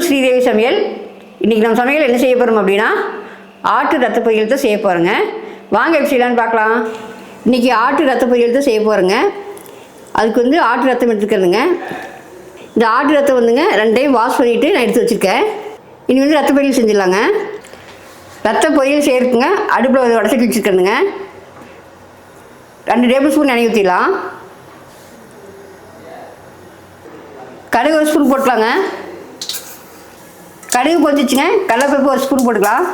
ஸ்ரீதேவி சமையல். இன்றைக்கி நம்ம சமையல் என்ன செய்ய போகிறோம் அப்படின்னா ஆட்டு ரத்த பொரியல் தான் செய்ய போகிறோங்க. வாங்க எப்படி செய்யலான்னு பார்க்கலாம். இன்றைக்கி ஆட்டு ரத்த பொரியல் தான் செய்ய போகிறோங்க. அதுக்கு வந்து ஆட்டு ரத்தம் எடுத்துக்கிறதுங்க. இந்த ஆட்டு ரத்தம் வந்துங்க 2 டைம் வாஷ் பண்ணிவிட்டு நான் எடுத்து வச்சுருக்கேன். இனி வந்து ரத்த பொரியல் செஞ்சிடலாங்க. ரத்த பொரியல் செய்யறதுங்க அடுப்பில் ஒரு வடசட்டி வச்சுருக்கணுங்க. 2 டேபிள் ஸ்பூன் எண்ணெய் ஊற்றிடலாம். கடுகு 1 ஸ்பூன் போட்டுக்கலாங்க. கடுகு பொரிச்சிச்சுங்க. கடலைப்பருப்பு 1 ஸ்பூன் போட்டுக்கலாம்.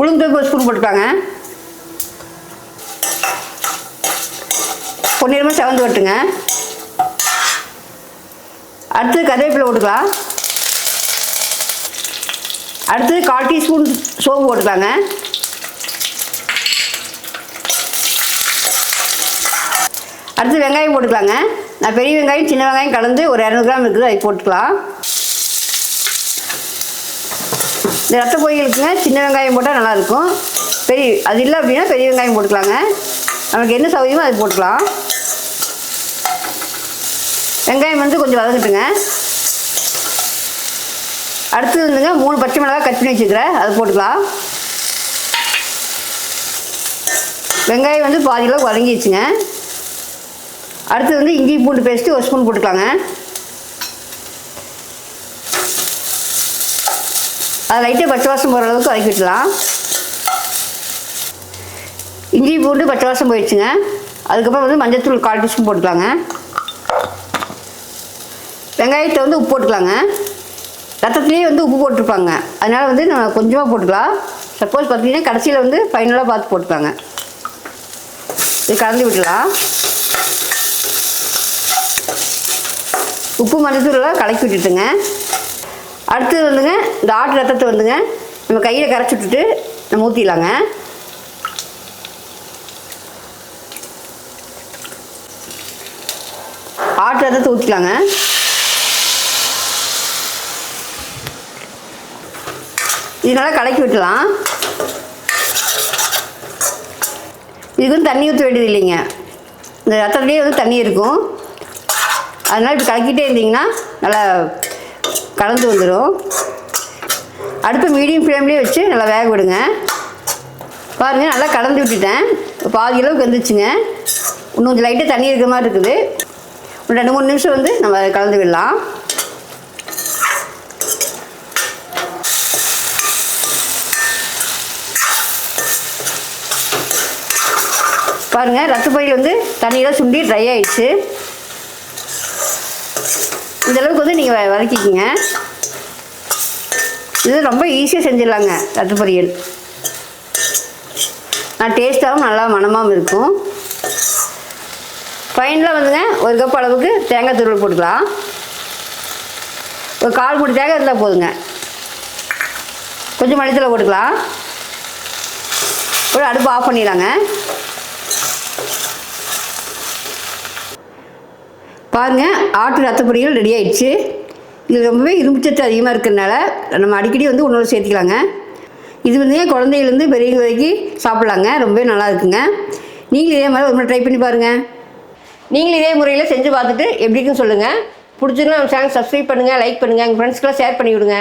உளுந்தம்பருப்பு 1 ஸ்பூன் போட்டுக்கலாங்க. பொன்னிறமாக செவந்து வரட்டுங்க. அடுத்தது கருவேப்பிலை போட்டுக்கலாம். அடுத்தது 1/4 டீஸ்பூன் சோம்பு போட்டுக்கலாங்க. அடுத்து வெங்காயம் போட்டுக்கலாங்க. நான் பெரிய வெங்காயம் சின்ன வெங்காயம் கலந்து ஒரு 200 கிராம் இருக்குது, அதை போட்டுக்கலாம். இந்த ரத்த பொரியலுக்குங்க சின்ன வெங்காயம் போட்டால் நல்லாயிருக்கும். அது இல்லை அப்படின்னா பெரிய வெங்காயம் போட்டுக்கலாங்க. நமக்கு என்ன சௌகரியமோ அது போட்டுக்கலாம். வெங்காயம் வந்து கொஞ்சம் வதங்கட்டுங்க. அடுத்தது வந்துங்க 3 பச்சை மிளகாய் கட் பண்ணி வச்சுக்கிறேன், அது போட்டுக்கலாம். வெங்காயம் வந்து பாதி அளவுக்கு வதங்கிடுச்சுங்க. அடுத்தது வந்து இஞ்சி பூண்டு பேஸ்ட்டு 1 ஸ்பூன் போட்டுக்கலாங்க. அது லைட்டாக பச்சை வாசம் போகிற அளவுக்கு வதக்கி விட்டுலாம். இஞ்சி பூண்டு பச்சை வாசம் போயிடுச்சுங்க. அதுக்கப்புறம் வந்து மஞ்சள்தூள் 1/4 டீஸ்பூன் போட்டுக்கலாங்க. வெங்காயத்தை வந்து உப்பு போட்டுக்கலாங்க. ரத்தத்துலேயே வந்து உப்பு போட்டிருப்பாங்க, அதனால் வந்து நம்ம கொஞ்சமாக போட்டுக்கலாம். சப்போஸ் பார்த்தீங்கன்னா கடைசியில் வந்து ஃபைனலாக பார்த்து போட்டுக்கலாங்க. இது கலந்து விட்டுலாம். உப்பு மஞ்சத்தூள்லாம் கலக்கி விட்டுட்டுங்க. அடுத்தது வந்துங்க இந்த ஆட்டு ரத்தத்தை வந்துங்க நம்ம கையில் கரைச்சி விட்டுட்டு நம்ம ஊற்றிடலாங்க. ஆட்டு ரத்தத்தை ஊற்றிக்கலாங்க. இதனால் கலக்கி விட்டுலாம். இதுக்கு வந்து தண்ணி ஊற்ற வேண்டியது இல்லைங்க. இந்த ரத்தத்துலேயே வந்து தண்ணி இருக்கும், அதனால் இப்படி கலக்கிட்டே இருந்தீங்கன்னா நல்லா கலந்து வந்துடும். அடுப்பு மீடியம் ஃப்ளேம்லேயே வச்சு நல்லா வேக விடுங்க. பாருங்கள், நல்லா கலந்து விட்டுட்டேன். பாதி அளவுக்கு வந்துச்சுங்க. இன்னும் கொஞ்சம் லைட்டாக தண்ணி இருக்கிற மாதிரி இருக்குது. ஒரு 2-3 நிமிஷம் வந்து நம்ம கலந்து விடலாம். பாருங்கள், ரத்த பொரியல் வந்து தண்ணியெல்லாம் சுண்டி ட்ரை ஆகிடுச்சு. இந்தளவுக்கு வந்து நீங்கள் வதக்கிக்கிங்க. இது ரொம்ப ஈஸியாக செஞ்சிடலாங்க ரத்த பொரியல். டேஸ்ட்டாகவும் நல்லா மணமாகவும் இருக்கும். ஃபைனலாக வந்துங்க 1 கப் அளவுக்கு தேங்காய் துருவல் போட்டுக்கலாம். ஒரு 1/4 மூடி தேங்காய் இருந்தால் போதுங்க. கொஞ்சம் மல்லித்தூள் போட்டுக்கலாம். ஒரு அடுப்பு ஆஃப் பண்ணிடலாங்க. பாருங்கள், ஆட்டு ரத்த பொரியல் ரெடி ஆகிடுச்சு. இது ரொம்பவே இரும்புச்சத்து அதிகமாக இருக்கிறதுனால நம்ம அடிக்கடி வந்து உணவு சேர்த்துக்கலாங்க. இது வந்து குழந்தையிலேருந்து பெரியவங்க வரைக்கும் சாப்பிட்லாங்க. ரொம்பவே நல்லா இருக்குங்க. நீங்களும் இதே மாதிரி ஒரு முறை ட்ரை பண்ணி பாருங்கள். நீங்களும் இதே முறையில் செஞ்சு பார்த்துட்டு எப்படி இருக்குன்னு சொல்லுங்கள். பிடிச்சிருந்தா நம்ம சேனல் சப்ஸ்கிரைப் பண்ணுங்கள், லைக் பண்ணுங்கள், உங்கள் ஃப்ரெண்ட்ஸ்க்கெலாம் ஷேர் பண்ணி விடுங்க.